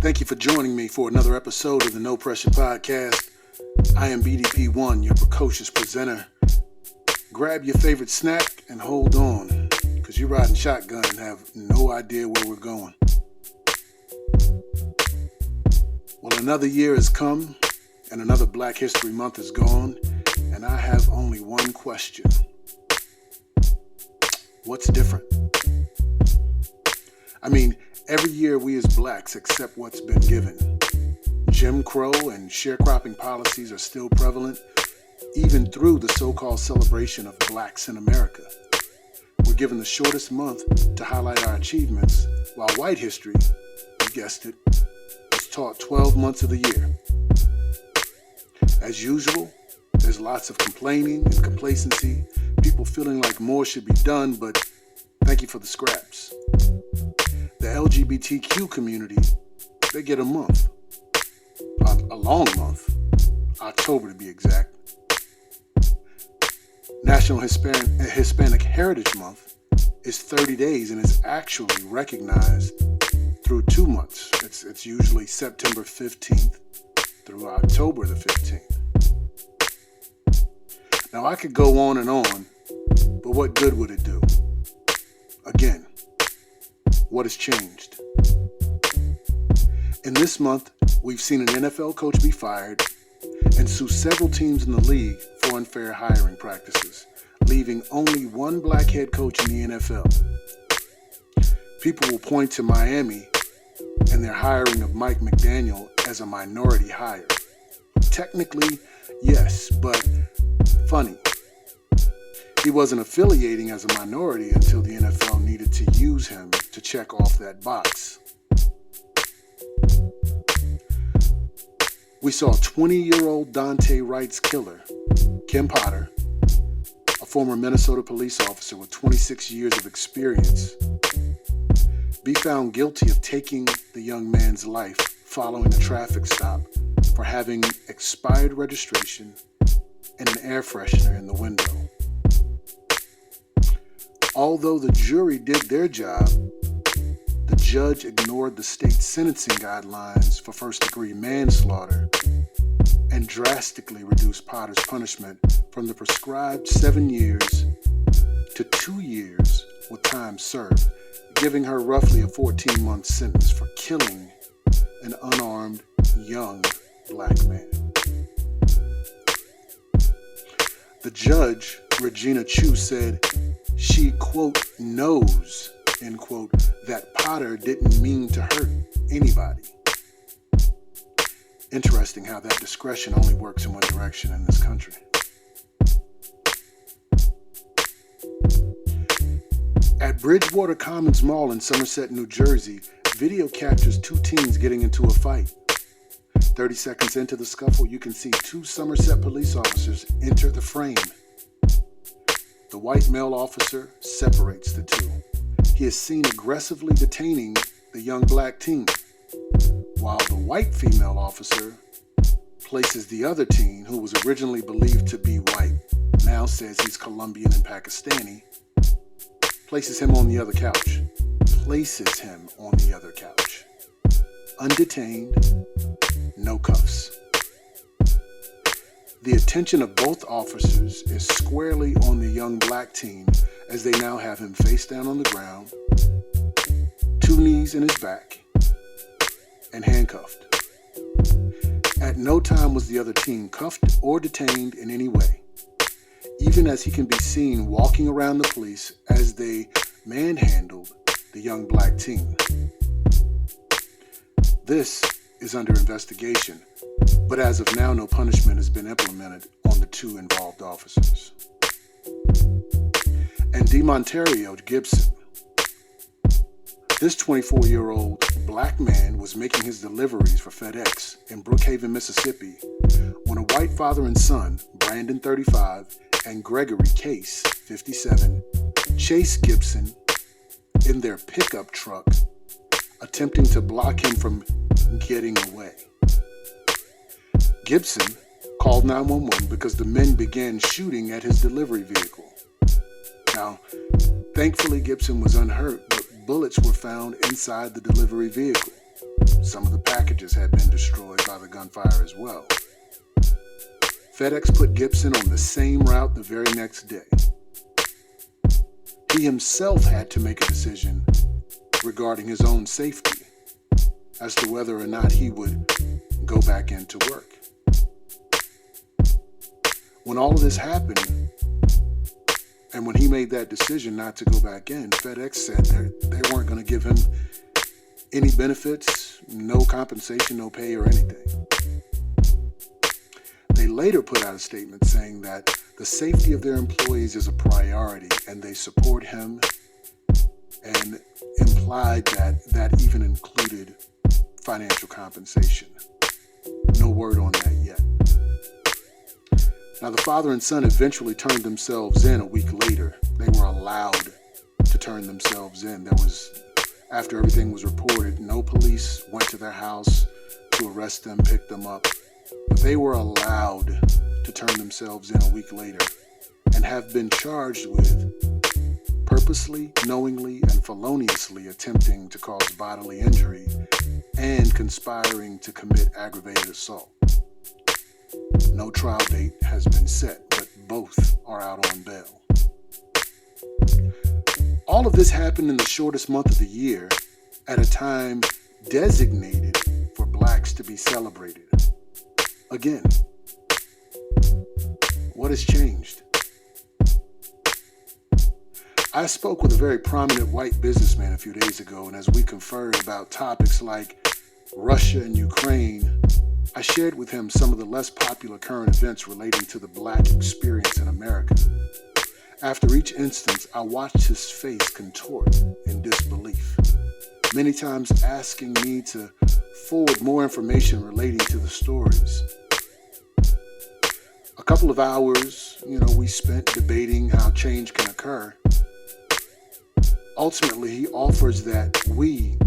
Thank you for joining me for another episode of the No Pressure Podcast. I am BDP1, your precocious presenter. Grab your favorite snack and hold on, because you're riding shotgun and have no idea where we're going. Well, another year has come, and another Black History Month is gone, and I have only one question. What's different? I mean, every year we as blacks accept what's been given. Jim Crow and sharecropping policies are still prevalent, even through the so-called celebration of blacks in America. We're given the shortest month to highlight our achievements, while white history, you guessed it, is taught 12 months of the year. As usual, there's lots of complaining and complacency, people feeling like more should be done, but thank you for the scraps. The LGBTQ community, they get a month, a long month, October to be exact. National Hispanic Heritage Month is 30 days and is actually recognized through 2 months. It's usually September 15th through October the 15th. Now I could go on and on, but what good would it do? Again, what has changed? In this month, we've seen an NFL coach be fired and sue several teams in the league for unfair hiring practices, leaving only one black head coach in the NFL. People will point to Miami and their hiring of Mike McDaniel as a minority hire. Technically, yes, but funny. He wasn't affiliating as a minority until the NFL needed to use him to check off that box. We saw 20-year-old Daunte Wright's killer, Kim Potter, a former Minnesota police officer with 26 years of experience, be found guilty of taking the young man's life following a traffic stop for having expired registration and an air freshener in the window. Although the jury did their job, the judge ignored the state sentencing guidelines for first-degree manslaughter and drastically reduced Potter's punishment from the prescribed 7 years to 2 years with time served, giving her roughly a 14-month sentence for killing an unarmed young black man. The judge, Regina Chu, said she, quote, knows, end quote, that Potter didn't mean to hurt anybody. Interesting how that discretion only works in one direction in this country. At Bridgewater Commons Mall in Somerset, New Jersey, video captures 2 teens getting into a fight. 30 seconds into the scuffle, you can see 2 Somerset police officers enter the frame. The white male officer separates the 2. He is seen aggressively detaining the young black teen, while the white female officer places the other teen, who was originally believed to be white, now says he's Colombian and Pakistani, places him on the other couch. Undetained, no cuffs. The attention of both officers is squarely on the young black teen as they now have him face down on the ground, 2 knees in his back, and handcuffed. At no time was the other teen cuffed or detained in any way, even as he can be seen walking around the police as they manhandled the young black teen. This is under investigation, but as of now, no punishment has been implemented on the 2 involved officers. And DeMontario Gibson, this 24-year-old black man was making his deliveries for FedEx in Brookhaven, Mississippi, when a white father and son, Brandon 35 and Gregory Case 57, chased Gibson in their pickup truck, attempting to block him from getting away. Gibson called 911 because the men began shooting at his delivery vehicle. Now, thankfully Gibson was unhurt, but bullets were found inside the delivery vehicle. Some of the packages had been destroyed by the gunfire as well. FedEx put Gibson on the same route the very next day. He himself had to make a decision regarding his own safety as to whether or not he would go back into work. When all of this happened, and when he made that decision not to go back in, FedEx said they weren't going to give him any benefits, no compensation, no pay or anything. They later put out a statement saying that the safety of their employees is a priority and they support him, and implied that that even included financial compensation. No word on that yet. Now, the father and son eventually turned themselves in a week later. They were allowed to turn themselves in. After everything was reported, no police went to their house to arrest them, pick them up. But they were allowed to turn themselves in a week later and have been charged with purposely, knowingly, and feloniously attempting to cause bodily injury and conspiring to commit aggravated assault. No trial date has been set, but both are out on bail. All of this happened in the shortest month of the year at a time designated for blacks to be celebrated. Again, what has changed? I spoke with a very prominent white businessman a few days ago, and as we conferred about topics like Russia and Ukraine, I shared with him some of the less popular current events relating to the black experience in America. After each instance, I watched his face contort in disbelief, many times asking me to forward more information relating to the stories. A couple of hours, we spent debating how change can occur. Ultimately, he offers that we,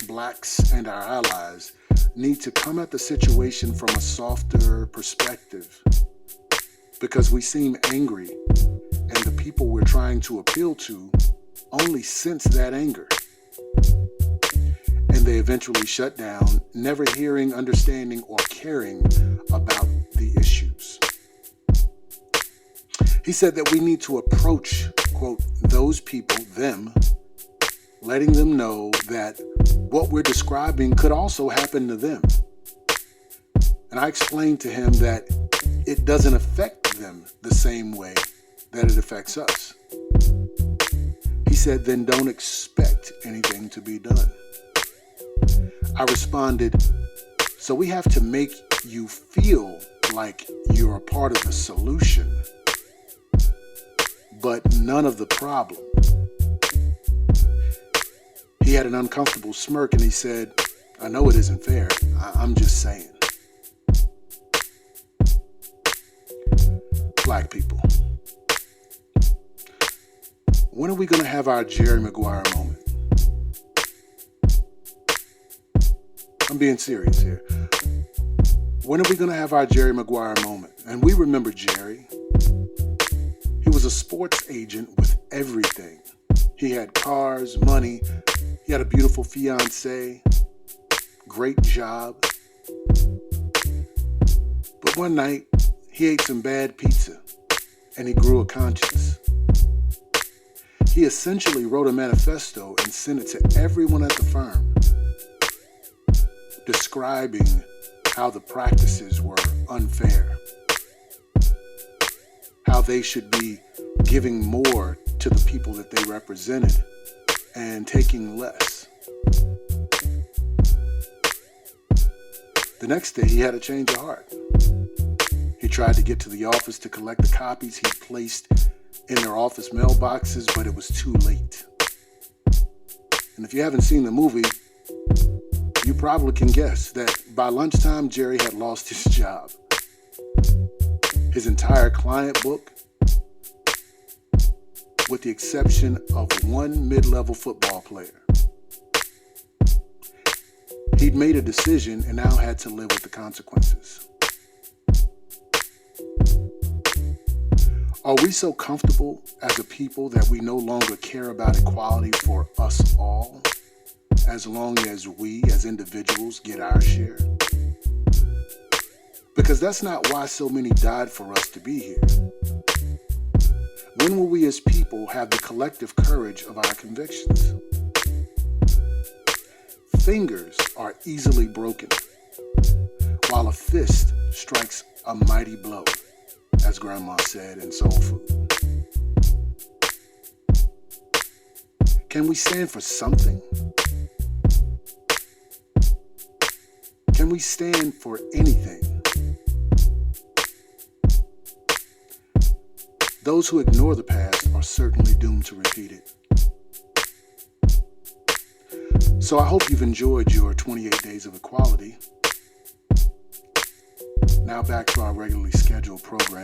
blacks and our allies, need to come at the situation from a softer perspective because we seem angry, and the people we're trying to appeal to only sense that anger. And they eventually shut down, never hearing, understanding, or caring about the issues. He said that we need to approach, quote, those people, them, letting them know that what we're describing could also happen to them. And I explained to him that it doesn't affect them the same way that it affects us. He said, then don't expect anything to be done. I responded, so we have to make you feel like you're a part of the solution, but none of the problem. He had an uncomfortable smirk and he said, I know it isn't fair. I'm just saying. Black people, when are we going to have our Jerry Maguire moment? I'm being serious here. When are we going to have our Jerry Maguire moment? And we remember Jerry. He was a sports agent with everything. He had cars, money. He had a beautiful fiancée, great job. But one night, he ate some bad pizza, and he grew a conscience. He essentially wrote a manifesto and sent it to everyone at the firm, describing how the practices were unfair, how they should be giving more to the people that they represented and taking less. The next day, he had a change of heart. He tried to get to the office to collect the copies he placed in their office mailboxes, but it was too late. And if you haven't seen the movie, you probably can guess that by lunchtime, Jerry had lost his job. His entire client book, with the exception of one mid-level football player. He'd made a decision and now had to live with the consequences. Are we so comfortable as a people that we no longer care about equality for us all, as long as we as individuals get our share? Because that's not why so many died for us to be here. When will we as people have the collective courage of our convictions? Fingers are easily broken, while a fist strikes a mighty blow, as Grandma said in Soul Food. Can we stand for something? Can we stand for anything? Those who ignore the past are certainly doomed to repeat it. So I hope you've enjoyed your 28 Days of Equality. Now back to our regularly scheduled program.